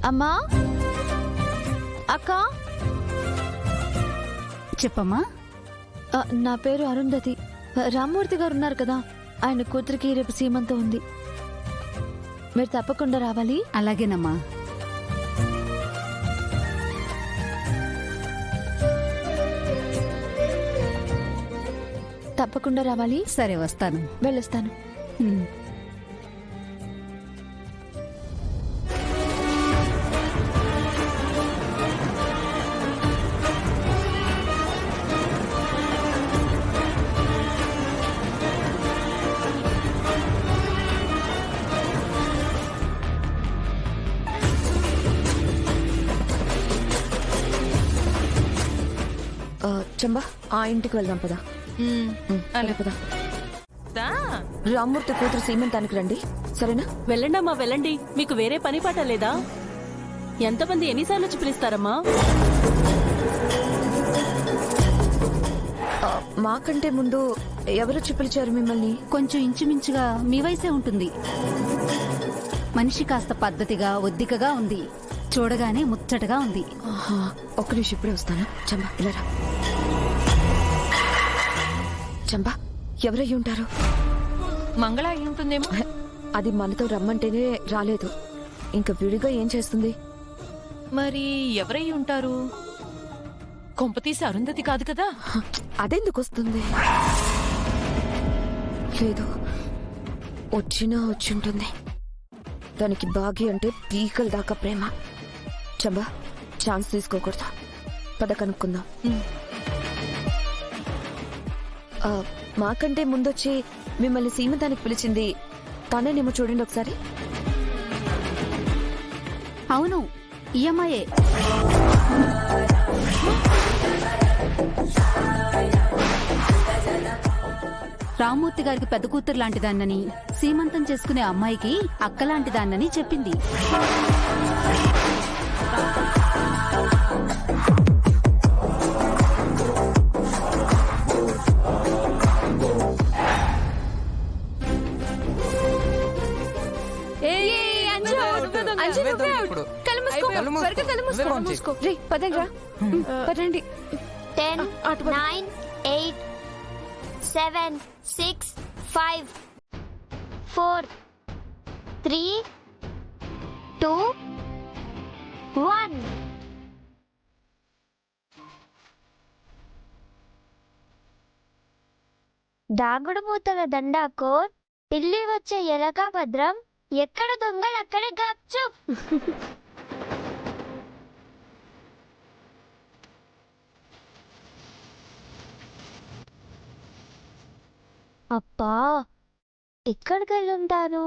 అమ్మా, అక్క. చెప్పమ్మా. నా పేరు అరుంధతి. రామ్మూర్తి గారు ఉన్నారు కదా, ఆయన కూతురికి రేపు సీమంతం ఉంది. మీరు తప్పకుండా రావాలి. అలాగేనమ్మా. తప్పకుండా రావాలి. సరే, వస్తాను. వెళ్ళొస్తాను. చంబా, ఆ ఇంటికి వెళ్దాం పదా. పదా. రామ్మూర్తి కూతురు సీమంతానికి రండి, సరేనా? వెళ్ళండమ్మా, వెళ్ళండి. మీకు వేరే పని పాట లేదా? ఎంతమంది ఎన్నిసార్లు వచ్చి పిలుస్తారమ్మా? మాకంటే ముందు ఎవరొచ్చి పిలిచారు మిమ్మల్ని? కొంచెం ఇంచుమించుగా మీ వయసే ఉంటుంది. మనిషి కాస్త పద్ధతిగా ఒద్దికగా ఉంది. చూడగానే ముచ్చటగా ఉంది. ఒక్క నిమిషం, ఇప్పుడే వస్తాను. చంబా, ఇలా రా. చంబా, ఎవరయ్యి ఉంటారు? మంగళ అయి ఉంటుందేమో. అది మనతో రమ్మంటేనే రాలేదు, ఇంకా విడిగా ఏం చేస్తుంది? మరి ఎవరై ఉంటారు? కొంపతీసి అరుంధతి కాదు కదా? అదెందుకు వస్తుంది? లేదు, వచ్చినా వచ్చింటుంది. దానికి బాగి అంటే పీకల దాకా ప్రేమ. చంబా, ఛాన్స్ తీసుకోకూడదు. పద కనుక్కుందాం. మాకంటే ముందొచ్చి మిమ్మల్ని సీమంతానికి పిలిచింది తనేనేమో, చూడండి ఒకసారి. అవును, ఈ అమ్మాయే. రామ్మూర్తి గారికి పెద్ద కూతురు లాంటిదాన్నని, సీమంతం చేసుకునే అమ్మాయికి అక్కలాంటిదాన్నని చెప్పింది. పదండి. 10, 9, 8, 7, 6, 5, 4, 3, 2, 1. దాగుడు మూతల దండాకో, పిల్లి వచ్చే ఎలక భద్రం, ఎక్కడ దొంగలు అక్కడ గప్చుప్. అబ్బా, ఎక్కడికి వెళ్ళుంటారు?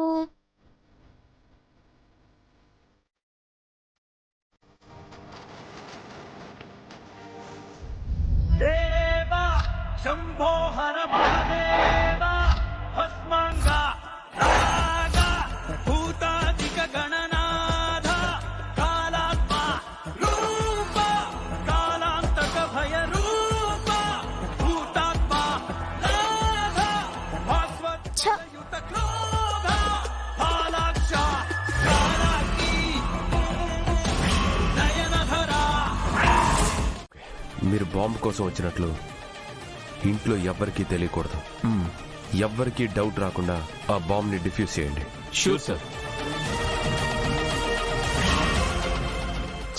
దేవా శంభో హర మహాదేవ భస్మాంగ రాగ భూతాదిక గణనాథ కాలాత్మ రూప కాలాంతక భయ రూప భూతాత్మ నాథ భాస్వతయుత క్రోధ పాలాక్ష కాలాకి నయనధరా. మీరు బాంబు కోసం వచ్చినట్లు ఇంట్లో ఎవ్వరికీ తెలియకూడదు. ఎవ్వరికీ డౌట్ రాకుండా ఆ బాంబుని డిఫ్యూజ్ చేయండి. Sure sir.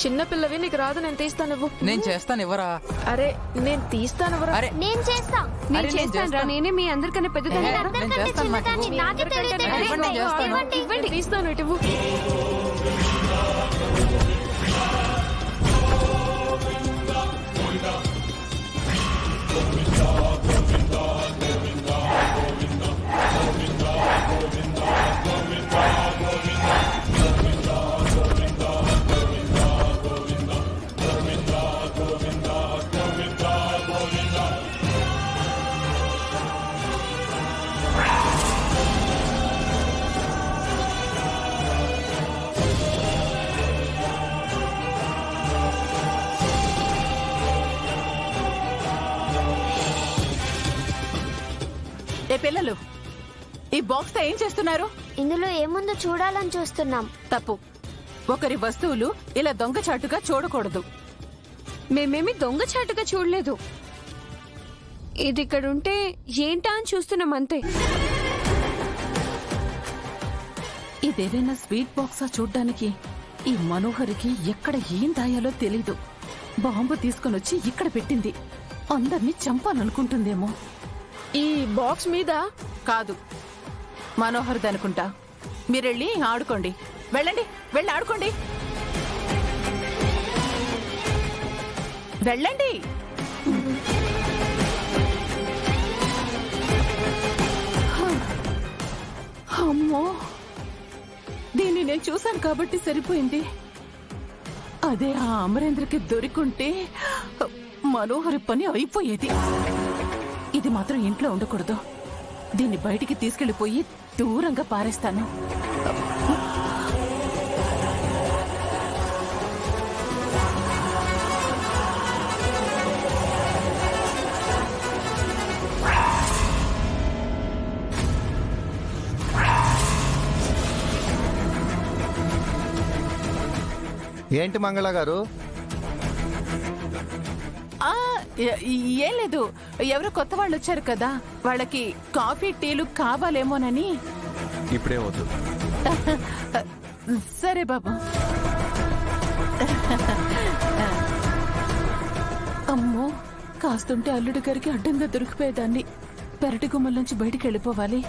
చిన్నపిల్లవి, నీకు రాదు, నేను తీస్తాను. నేను చేస్తాను, ఇవ్వరా? అరే, నేను తీస్తాను. నేను చేస్తా. నేను చేస్తాను. నేనే మీ అందరికన్నా పెద్దదాన్ని. తీస్తాను. ఇటు పిల్లలు, ఈ బాక్స్ తో ఏం చేస్తున్నారు? ఇందులో ఏముందో చూడాలని చూస్తున్నాం. తప్పు. ఒకరి వస్తువులు ఇలా దొంగచాటుగా చూడకూడదు. మేమేమి దొంగచాటుగా చూడలేదు. ఇది ఇక్కడ ఉంటే ఏంటా అని చూస్తున్నాం అంతే. ఇదేదైనా స్వీట్ బాక్సా చూడ్డానికి? ఈ మనోహరికి ఎక్కడ ఏం దాయాలో తెలీదు. బాంబు తీసుకొనొచ్చి ఇక్కడ పెట్టింది. అందర్నీ చంపాలనుకుంటుందేమో. ఈ బాక్స్ మీద కాదు, మనోహర్ది అనుకుంటా. మీరెళ్ళి ఆడుకోండి. వెళ్ళండి, వెళ్ళి ఆడుకోండి. వెళ్ళండి. అమ్మో, దీన్ని నేను చూశాను కాబట్టి సరిపోయింది. అదే ఆ అమరేంద్రకి దొరికుంటే మనోహరి పని అయిపోయేది. ఇది మాత్రం ఇంట్లో ఉండకూడదు. దీన్ని బయటికి తీసుకెళ్లిపోయి దూరంగా పారేస్తాను. ఏంటి మంగళ గారు? ఏం లేదు, ఎవరో కొత్త వాళ్ళు వచ్చారు కదా, వాళ్ళకి కాఫీ టీలు కావాలేమోనని. ఇప్పుడే వద్దు. సరే బాబు. అమ్మో, కాస్తుంటే అల్లుడి గారికి అడ్డంగా దొరికిపోయేదాన్ని. పెరటి గుమ్మల నుంచి బయటికి వెళ్ళిపోవాలి.